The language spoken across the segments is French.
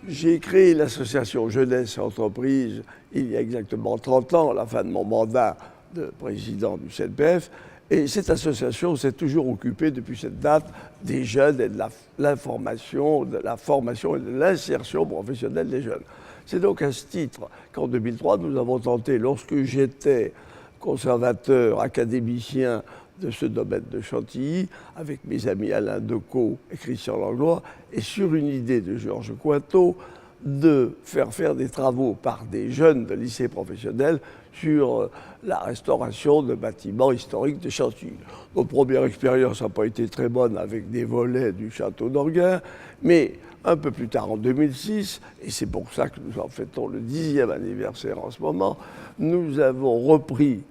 J'ai créé l'association Jeunesse et Entreprise il y a exactement 30 ans, à la fin de mon mandat de président du CNPF. Et cette association s'est toujours occupée depuis cette date des jeunes et de l'information, de la formation et de l'insertion professionnelle des jeunes. C'est donc à ce titre qu'en 2003, nous avons tenté, lorsque j'étais conservateur, académicien de ce domaine de Chantilly, avec mes amis Alain Decaux et Christian Langlois, et sur une idée de Georges Cointeau, de faire des travaux par des jeunes de lycées professionnels sur la restauration de bâtiments historiques de Chantilly. Notre première expérience n'a pas été très bonne avec des volets du château d'Orguin, mais un peu plus tard, en 2006, et c'est pour ça que nous en fêtons le 10e anniversaire en ce moment, nous avons repris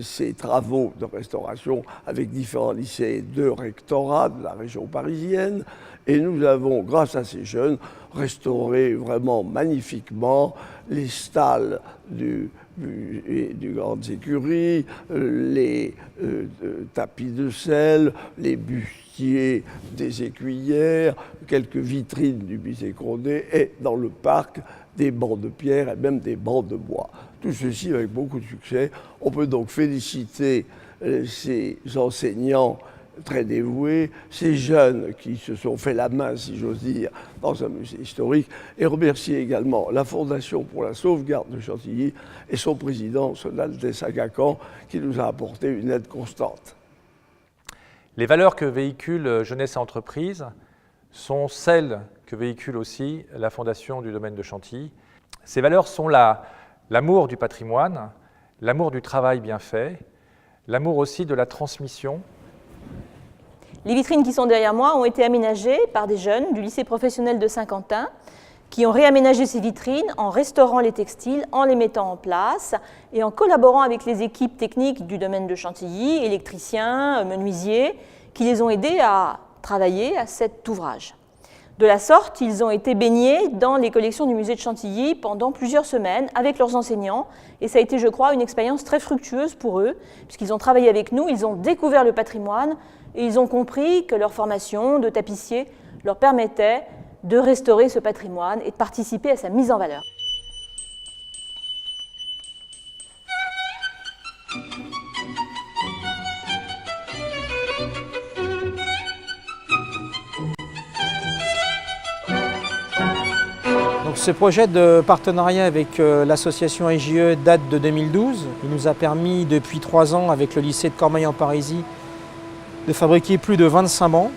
ces travaux de restauration avec différents lycées de rectorat de la région parisienne. Et nous avons, grâce à ces jeunes, restauré vraiment magnifiquement les stalles du Grandes Écuries, les tapis de sel, les bustiers des écuyères, quelques vitrines du musée Condé et dans le parc des bancs de pierre et même des bancs de bois. Tout ceci avec beaucoup de succès. On peut donc féliciter ces enseignants très dévoués, ces jeunes qui se sont fait la main, si j'ose dire, dans un musée historique, et remercier également la Fondation pour la sauvegarde de Chantilly et son président, Son Altesse Aga Khan, qui nous a apporté une aide constante. Les valeurs que véhicule Jeunesse et Entreprise sont celles que véhicule aussi la Fondation du domaine de Chantilly. Ces valeurs sont l'amour du patrimoine, l'amour du travail bien fait, l'amour aussi de la transmission. Les vitrines qui sont derrière moi ont été aménagées par des jeunes du lycée professionnel de Saint-Quentin qui ont réaménagé ces vitrines en restaurant les textiles, en les mettant en place et en collaborant avec les équipes techniques du domaine de Chantilly, électriciens, menuisiers, qui les ont aidés à travailler à cet ouvrage. De la sorte, ils ont été baignés dans les collections du musée de Chantilly pendant plusieurs semaines avec leurs enseignants. Et ça a été, je crois, une expérience très fructueuse pour eux, puisqu'ils ont travaillé avec nous, ils ont découvert le patrimoine et ils ont compris que leur formation de tapissier leur permettait de restaurer ce patrimoine et de participer à sa mise en valeur. Donc, ce projet de partenariat avec l'association IGE date de 2012. Il nous a permis depuis 3 ans avec le lycée de Cormeilles-en-Parisis de fabriquer plus de 25 bancs.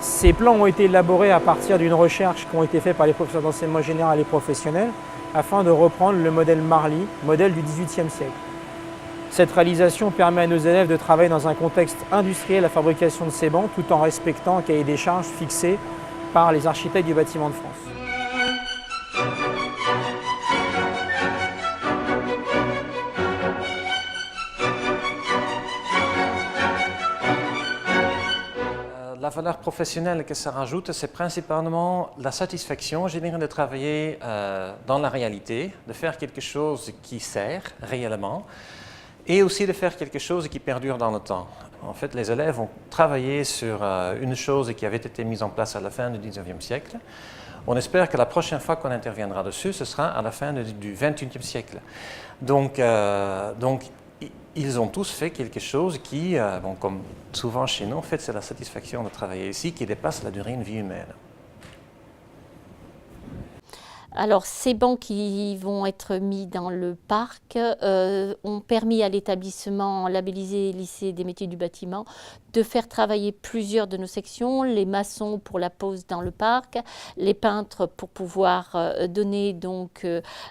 Ces plans ont été élaborés à partir d'une recherche qui ont été faite par les professeurs d'enseignement général et professionnel afin de reprendre le modèle Marly, modèle du XVIIIe siècle. Cette réalisation permet à nos élèves de travailler dans un contexte industriel la fabrication de ces bancs tout en respectant un cahier des charges fixé par les architectes du bâtiment de France. La valeur professionnelle que ça rajoute, c'est principalement la satisfaction générée de travailler dans la réalité, de faire quelque chose qui sert réellement et aussi de faire quelque chose qui perdure dans le temps. En fait, les élèves ont travaillé sur une chose qui avait été mise en place à la fin du XIXe siècle. On espère que la prochaine fois qu'on interviendra dessus, ce sera à la fin du XXIe siècle. Donc, ils ont tous fait quelque chose qui, bon, comme souvent chez nous, en fait, c'est la satisfaction de travailler ici qui dépasse la durée de vie humaine. Alors, ces bancs qui vont être mis dans le parc ont permis à l'établissement labellisé Lycée des métiers du bâtiment de faire travailler plusieurs de nos sections, les maçons pour la pose dans le parc, les peintres pour pouvoir donner donc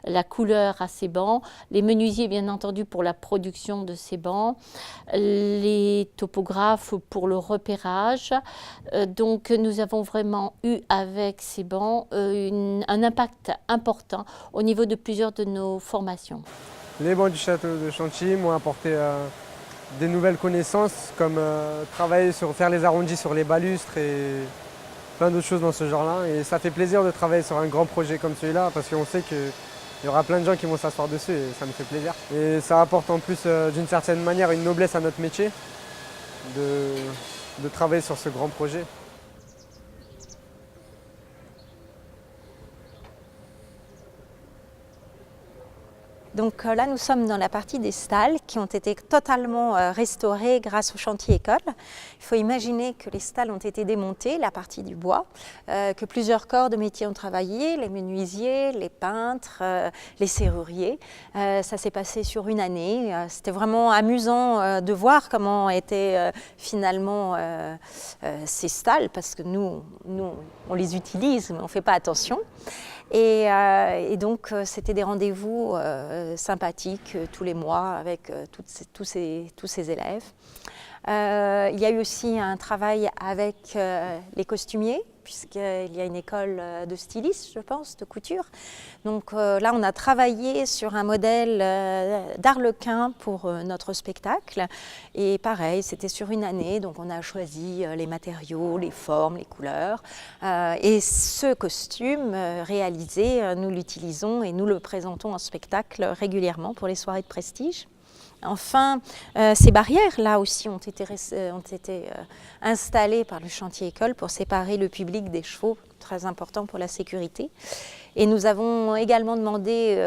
la couleur à ces bancs, les menuisiers bien entendu pour la production de ces bancs, les topographes pour le repérage. Donc nous avons vraiment eu avec ces bancs un impact important au niveau de plusieurs de nos formations. Les bancs du château de Chantilly m'ont apporté des nouvelles connaissances comme travailler sur faire les arrondis sur les balustres et plein d'autres choses dans ce genre-là. Et ça fait plaisir de travailler sur un grand projet comme celui-là parce qu'on sait qu'il y aura plein de gens qui vont s'asseoir dessus et ça me fait plaisir. Et ça apporte en plus d'une certaine manière une noblesse à notre métier de travailler sur ce grand projet. Donc là, nous sommes dans la partie des stalles qui ont été totalement restaurées grâce au chantier école. Il faut imaginer que les stalles ont été démontées, la partie du bois, que plusieurs corps de métier ont travaillé, les menuisiers, les peintres, les serruriers. Ça s'est passé sur une année. C'était vraiment amusant de voir comment étaient finalement ces stalles, parce que nous, on les utilise, mais on ne fait pas attention. Et donc, c'était des rendez-vous sympathiques tous les mois avec tous ces élèves. Il y a eu aussi un travail avec les costumiers, puisqu'il y a une école de stylistes, je pense, de couture. Donc là, on a travaillé sur un modèle d'arlequin pour notre spectacle. Et pareil, c'était sur une année, donc on a choisi les matériaux, les formes, les couleurs. Et ce costume réalisé, nous l'utilisons et nous le présentons en spectacle régulièrement pour les soirées de prestige. Enfin, ces barrières, là aussi, ont été installées par le chantier école pour séparer le public des chevaux, très important pour la sécurité. Et nous avons également demandé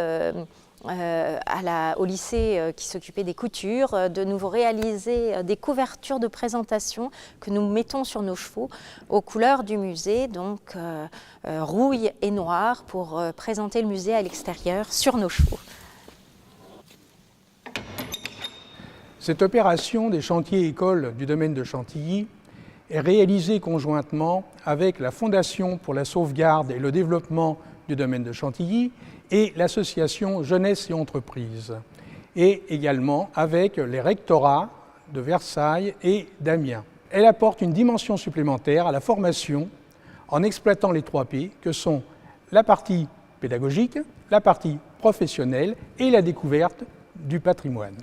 au lycée qui s'occupait des coutures de nous réaliser des couvertures de présentation que nous mettons sur nos chevaux aux couleurs du musée, donc rouille et noir, pour présenter le musée à l'extérieur sur nos chevaux. Cette opération des chantiers écoles du domaine de Chantilly est réalisée conjointement avec la Fondation pour la sauvegarde et le développement du domaine de Chantilly et l'association Jeunesse et Entreprises, et également avec les rectorats de Versailles et d'Amiens. Elle apporte une dimension supplémentaire à la formation en exploitant les 3 P que sont la partie pédagogique, la partie professionnelle et la découverte du patrimoine.